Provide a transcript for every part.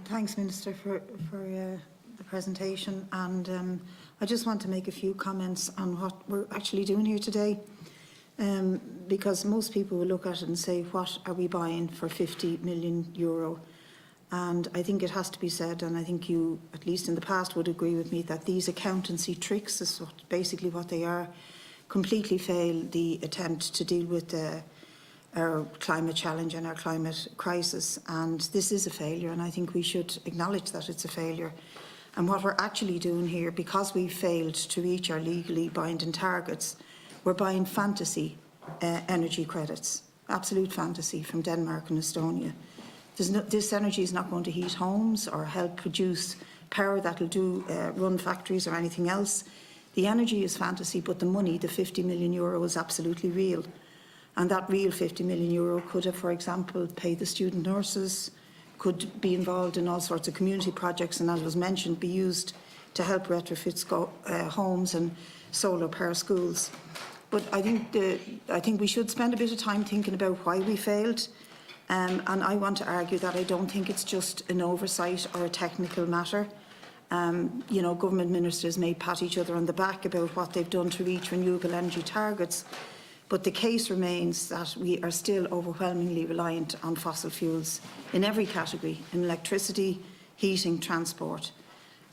Thanks, Minister, for the presentation. And I just want to make a few comments on what we're actually doing here today. Because most people will look at it and say, what are we buying for €50 million? And I think it has to be said, and I think you, at least in the past, would agree with me, that these accountancy tricks, is basically what they are, completely fail the attempt to deal with our climate challenge and our climate crisis. And this is a failure, and I think we should acknowledge that it's a failure. And what we're actually doing here, because we failed to reach our legally binding targets, we're buying fantasy energy credits, absolute fantasy, from Denmark and Estonia. This energy is not going to heat homes or help produce power that will run factories or anything else. The energy is fantasy, but the money, the €50 million, is absolutely real. And that real €50 million could have, for example, paid the student nurses, could be involved in all sorts of community projects, and as was mentioned, be used to help retrofit homes and solar power schools. But I think we should spend a bit of time thinking about why we failed. And I want to argue that I don't think it's just an oversight or a technical matter. You know, government ministers may pat each other on the back about what they've done to reach renewable energy targets, but the case remains that we are still overwhelmingly reliant on fossil fuels in every category, in electricity, heating, transport.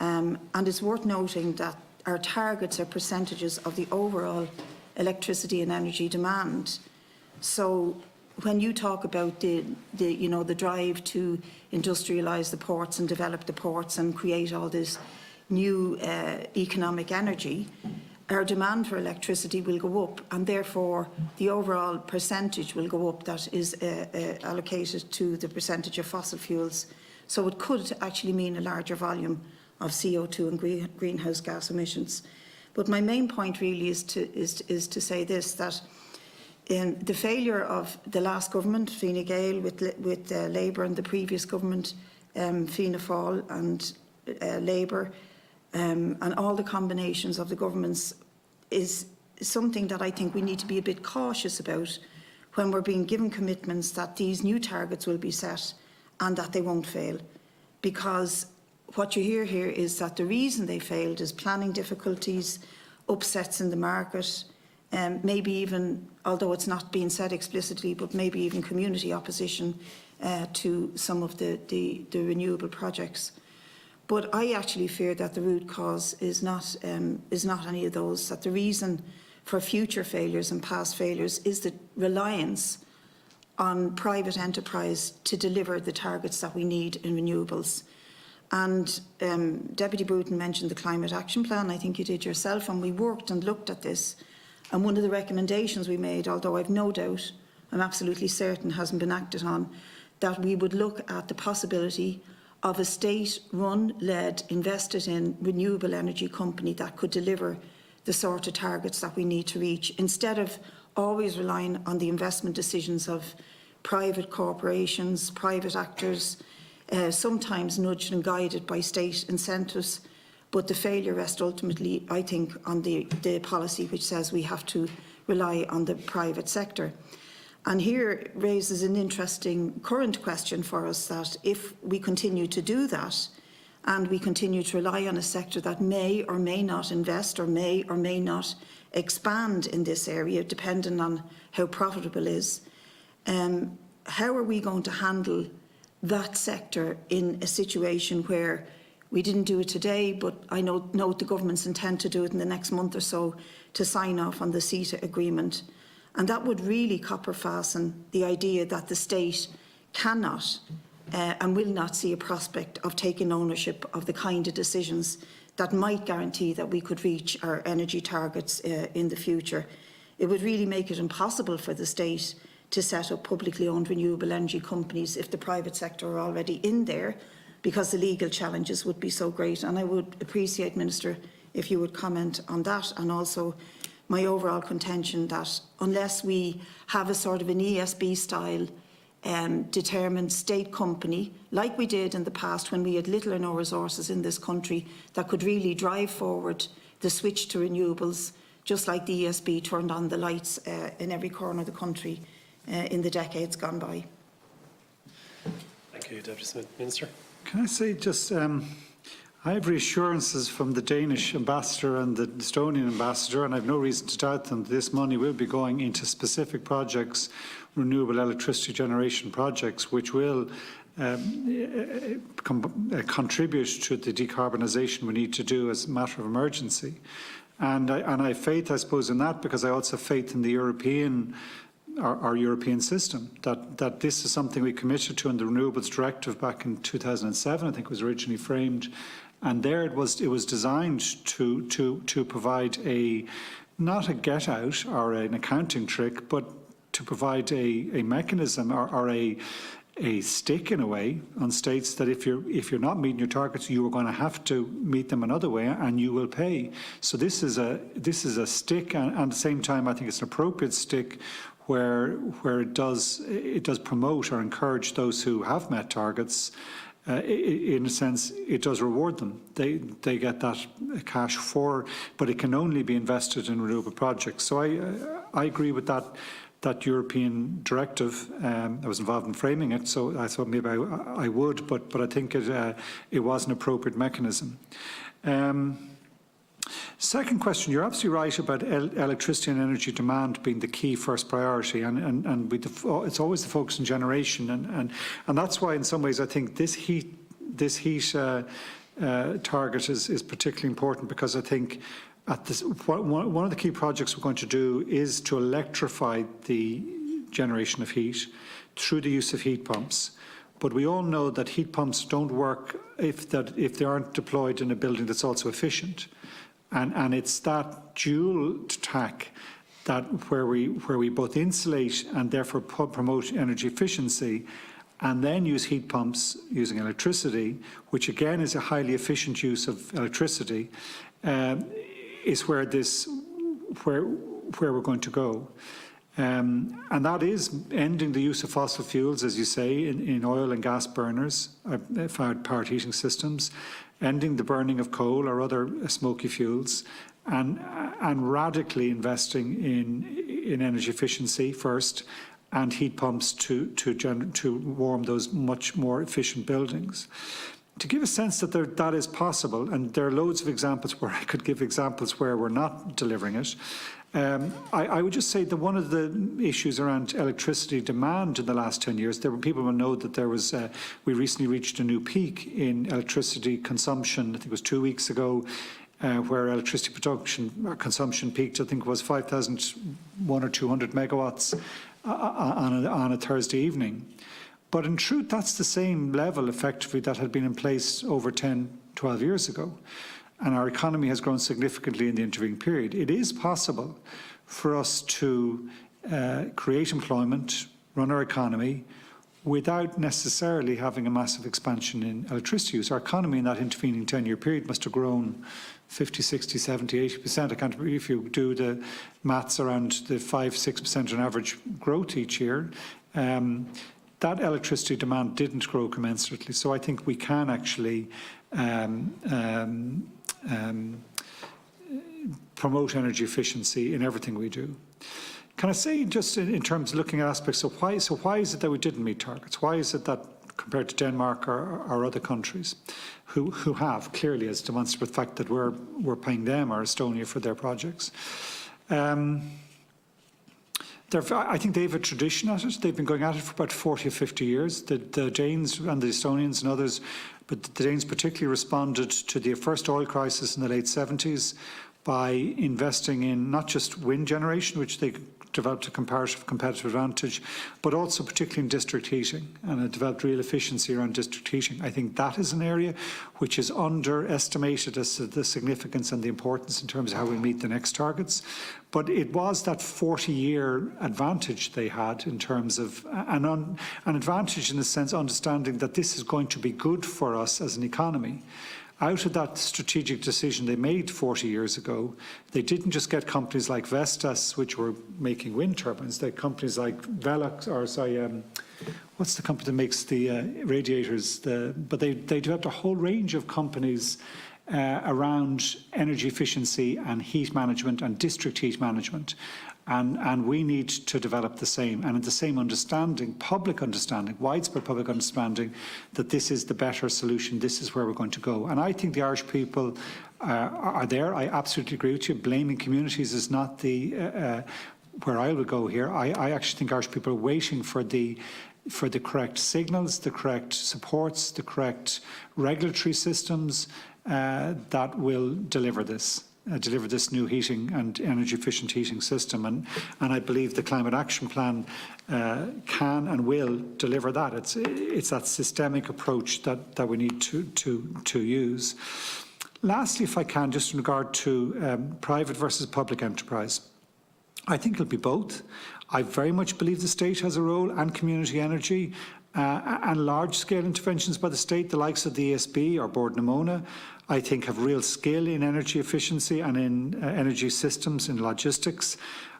And it's worth noting that our targets are percentages of the overall electricity and energy demand. So when you talk about the drive to industrialise the ports and develop the ports and create all this new economic energy, our demand for electricity will go up, and therefore the overall percentage will go up that is allocated to the percentage of fossil fuels. So it could actually mean a larger volume of CO2 and greenhouse gas emissions. But my main point really is to say this, that in the failure of the last government, Fine Gael, with Labour, and the previous government, Fianna Fáil and Labour, and all the combinations of the governments, is something that I think we need to be a bit cautious about when we're being given commitments that these new targets will be set and that they won't fail. Because what you hear here is that the reason they failed is planning difficulties, upsets in the market, maybe even, although it's not being said explicitly, but maybe even community opposition to some of the renewable projects. But I actually fear that the root cause is not any of those, that the reason for future failures and past failures is the reliance on private enterprise to deliver the targets that we need in renewables. And Deputy Bruton mentioned the Climate Action Plan. I think you did yourself, and we worked and looked at this. And one of the recommendations we made, although I've no doubt, I'm absolutely certain hasn't been acted on, that we would look at the possibility of a state-run, led, invested in renewable energy company that could deliver the sort of targets that we need to reach, instead of always relying on the investment decisions of private corporations, private actors, sometimes nudged and guided by state incentives. But the failure rests ultimately, I think, on the policy which says we have to rely on the private sector. And here raises an interesting current question for us, that if we continue to do that and we continue to rely on a sector that may or may not invest or may not expand in this area, depending on how profitable it is, how are we going to handle that sector in a situation where we didn't do it today, but I note the government's intent to do it in the next month or so, to sign off on the Ceta agreement. And that would really copper fasten the idea that the state cannot and will not see a prospect of taking ownership of the kind of decisions that might guarantee that we could reach our energy targets in the future. It would really make it impossible for the state to set up publicly owned renewable energy companies if the private sector are already in there, because the legal challenges would be so great. And I would appreciate, Minister, if you would comment on that, and also my overall contention that unless we have a sort of an ESB-style determined state company, like we did in the past when we had little or no resources in this country, that could really drive forward the switch to renewables, just like the ESB turned on the lights in every corner of the country in the decades gone by. Thank you, Deputy Smith. Minister. Can I say just, I have reassurances from the Danish ambassador and the Estonian ambassador, and I have no reason to doubt them. This money will be going into specific projects, renewable electricity generation projects, which will contribute to the decarbonisation we need to do as a matter of emergency. And I have faith, I suppose, in that, because I also have faith in the our European system, that this is something we committed to in the Renewables Directive back in 2007, I think it was originally framed. And there it was designed to provide not a get out or an accounting trick, but to provide a mechanism or a stick in a way on states that if you're not meeting your targets, you are going to have to meet them another way, and you will pay. So this is a stick, and at the same time, I think it's an appropriate stick where it does promote or encourage those who have met targets. In a sense, it does reward them. They get that cash but it can only be invested in renewable projects. So I agree with that European directive. I was involved in framing it, so I thought maybe I would, but I think it was an appropriate mechanism. Second question, you're absolutely right about electricity and energy demand being the key first priority, and it's always the focus on generation, and that's why in some ways I think this heat target is particularly important, because I think one of the key projects we're going to do is to electrify the generation of heat through the use of heat pumps. But we all know that heat pumps don't work if they aren't deployed in a building that's also efficient. And it's that dual tack that where we both insulate and therefore promote energy efficiency, and then use heat pumps using electricity, which again is a highly efficient use of electricity, is where we're going to go. And that is ending the use of fossil fuels, as you say, in oil and gas burners, powered heating systems, ending the burning of coal or other smoky fuels, and radically investing in energy efficiency first, and heat pumps to warm those much more efficient buildings. To give a sense that that is possible, and there are loads of examples where I could give examples where we're not delivering it. I would just say that one of the issues around electricity demand in the last 10 years, people will know that we recently reached a new peak in electricity consumption. I think it was 2 weeks ago, where electricity consumption peaked. I think it was 5,100 or 200 megawatts on a Thursday evening. But in truth, that's the same level, effectively, that had been in place over 10, 12 years ago. And our economy has grown significantly in the intervening period. It is possible for us to create employment, run our economy, without necessarily having a massive expansion in electricity use. Our economy in that intervening 10-year period must have grown 50, 60, 70, 80%. I can't remember if you do the maths around the 5-6% on average growth each year. That electricity demand didn't grow commensurately. So I think we can actually promote energy efficiency in everything we do. Can I say, just in terms of looking at aspects of why is it that we didn't meet targets? Why is it that compared to Denmark or other countries who have, clearly, as demonstrated the fact that we're paying them or Estonia for their projects? I think they have a tradition at it. They've been going at it for about 40 or 50 years. The Danes and the Estonians and others, but the Danes particularly responded to the first oil crisis in the late 70s by investing in not just wind generation, which they developed a competitive advantage, but also particularly in district heating, and it developed real efficiency around district heating. I think that is an area which is underestimated as to the significance and the importance in terms of how we meet the next targets. But it was that 40-year advantage they had in terms of, an advantage in the sense understanding that this is going to be good for us as an economy. Out of that strategic decision they made 40 years ago, they didn't just get companies like Vestas, which were making wind turbines. They had companies like Velox, what's the company that makes the radiators? But they developed a whole range of companies around energy efficiency and heat management and district heat management. And we need to develop the same, and the same understanding, public understanding, widespread public understanding that this is the better solution, this is where we're going to go. And I think the Irish people are there. I absolutely agree with you. Blaming communities is not the where I will go here. I actually think Irish people are waiting for the correct signals, the correct supports, the correct regulatory systems that will deliver this new heating and energy efficient heating system. And I believe the Climate Action Plan can and will deliver that. It's that systemic approach that we need to use. Lastly, if I can, just in regard to private versus public enterprise, I think it'll be both. I very much believe the state has a role, and community energy, and large-scale interventions by the state, the likes of the ESB or Bord na Móna, I think have real skill in energy efficiency and in energy systems, in logistics.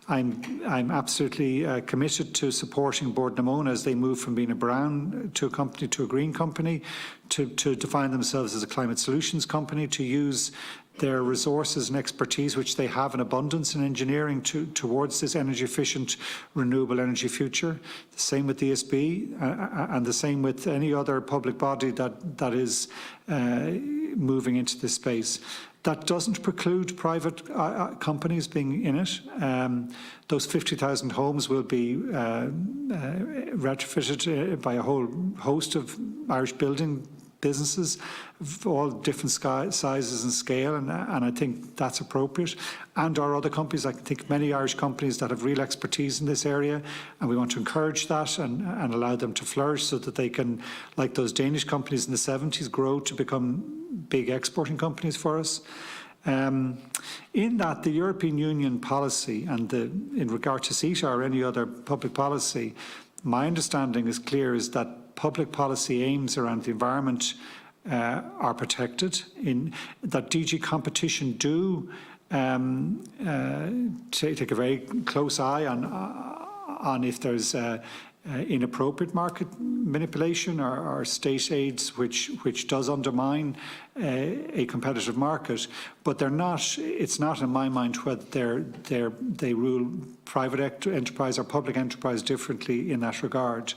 I'm absolutely committed to supporting Bord na Móna as they move from being a brown to a company to a green company, to define themselves as a climate solutions company, to use their resources and expertise, which they have in abundance in engineering, towards this energy efficient, renewable energy future. The same with the ESB, and the same with any other public body that is moving into this space. That doesn't preclude private companies being in it. Those 50,000 homes will be retrofitted by a whole host of Irish building businesses of all different sizes and scale, and I think that's appropriate. And our other companies, I think many Irish companies that have real expertise in this area, and we want to encourage that and allow them to flourish so that they can, like those Danish companies in the 70s, grow to become big exporting companies for us. In that, the European Union policy and in regard to Ceta or any other public policy, my understanding is clear, is that public policy aims around the environment are protected, in that DG Competition do take a very close eye on if there's inappropriate market manipulation or state aids which does undermine a competitive market, but they're not. It's not in my mind whether they rule private enterprise or public enterprise differently in that regard.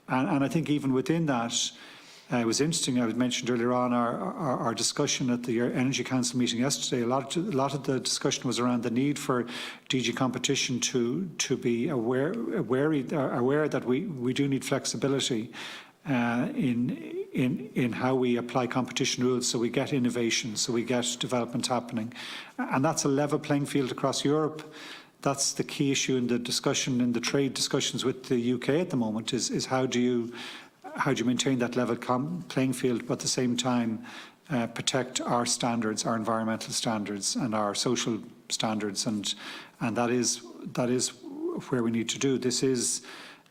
And I think even within that, it was interesting. I mentioned earlier on our discussion at the Energy Council meeting yesterday. A lot of the discussion was around the need for DG Competition to be aware that we do need flexibility in how we apply competition rules, so we get innovation, so we get development happening, and that's a level playing field across Europe. That's the key issue in the discussion, in the trade discussions with the UK at the moment, is how do you maintain that level playing field, but at the same time protect our standards, our environmental standards and our social standards, and that is where we need to do. This is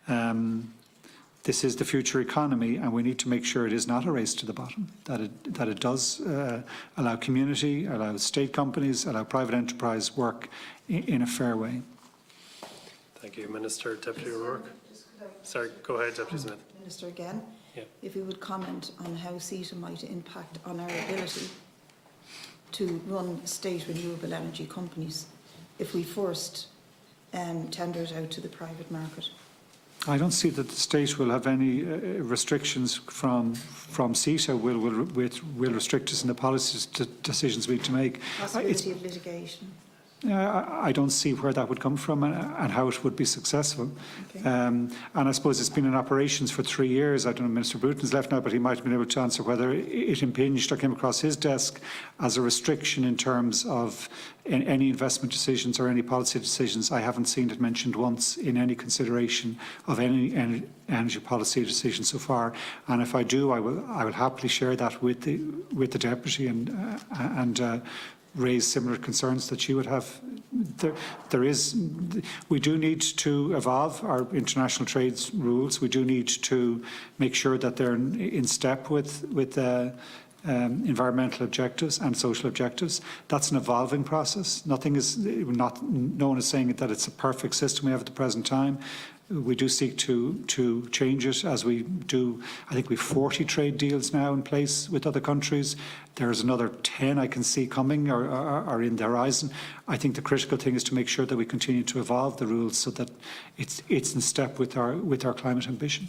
the future economy, and we need to make sure it is not a race to the bottom, that it does allow community, allow state companies, allow private enterprise work in a fair way. Thank you, Minister. Deputy O'Rourke. Sorry, go ahead, Deputy Smith. Minister again, yeah. If you would comment on how Ceta might impact on our ability to run state renewable energy companies if we forced tenders out to the private market. I don't see that the state will have any restrictions from Ceta will restrict us in the policy decisions we need to make. Possibility of litigation. I don't see where that would come from and how it would be successful. Okay. And I suppose it's been in operations for 3 years. I don't know, Minister Bruton's left now, but he might have been able to answer whether it impinged or came across his desk as a restriction in terms of any investment decisions or any policy decisions. I haven't seen it mentioned once in any consideration of any energy policy decision so far. And if I do, I will happily share that with the Deputy and raise similar concerns that you would have. We do need to evolve our international trade rules. We do need to make sure that they're in step with environmental objectives and social objectives. That's an evolving process. No one is saying that it's a perfect system we have at the present time. We do seek to change it as we do. I think we've 40 trade deals now in place with other countries. There's another 10 I can see coming or are in the horizon. I think the critical thing is to make sure that we continue to evolve the rules so that it's in step with our climate ambition.